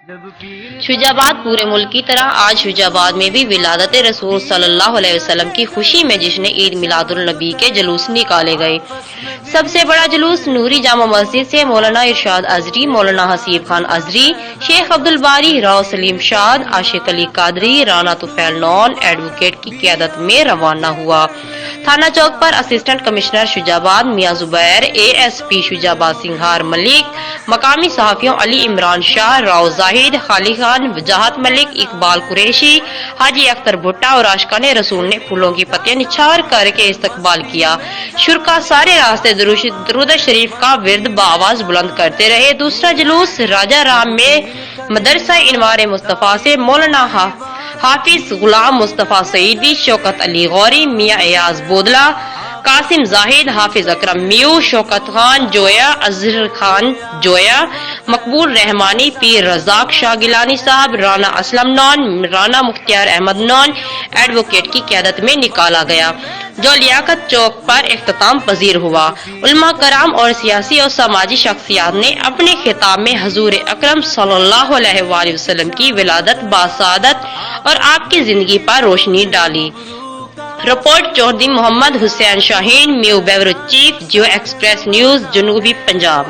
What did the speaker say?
شجاع پورے ملک کی طرح آج شجاع میں بھی ولادت رسول صلی اللہ علیہ وسلم کی خوشی میں جشن عید میلاد النبی کے جلوس نکالے گئے۔ سب سے بڑا جلوس نوری جامع مسجد سے مولانا ارشاد اظہری، مولانا حسیب اظہری، شیخ الباری، سلیم شاد، عاشق قادری، رانا طفیل ایڈووکیٹ کی قیادت میں روانہ ہوا۔ تھانہ چوک پر اسسٹنٹ کمشنر شجاع میاں زبیر، ASP شجاع سنگھار ملک، مقامی صحافیوں علی عمران شاہ، زاہد، خالی خان، وجاہت ملک، اقبال قریشی، حاجی اختر بھٹا اور عاشقان رسول نے پھولوں کی پتیاں نچھاور کر کے استقبال کیا۔ شرکا سارے راستے درود شریف کا ورد بآواز بلند کرتے رہے۔ دوسرا جلوس راجہ رام میں مدرسہ انوار مصطفیٰ سے مولانا حافظ غلام مصطفیٰ سعیدی، شوکت علی غوری، میاں ایاز بودلہ، قاسم زاہد، حافظ اکرم میو، شوکت خان جویا، اظہر خان جویا، مقبول رحمانی، پیر رزاق شاہ گیلانی صاحب، رانا اسلم رانا مختار احمد ایڈووکیٹ کی قیادت میں نکالا گیا، جو لیاقت چوک پر اختتام پذیر ہوا۔ علماء کرام اور سیاسی اور سماجی شخصیات نے اپنے خطاب میں حضور اکرم صلی اللہ علیہ وآلہ وسلم کی ولادت باسعادت اور آپ کی زندگی پر روشنی ڈالی۔ رپورٹ چودھری محمد حسین شاہین، میو bureau chief, Geo Express news, جنوبی پنجاب۔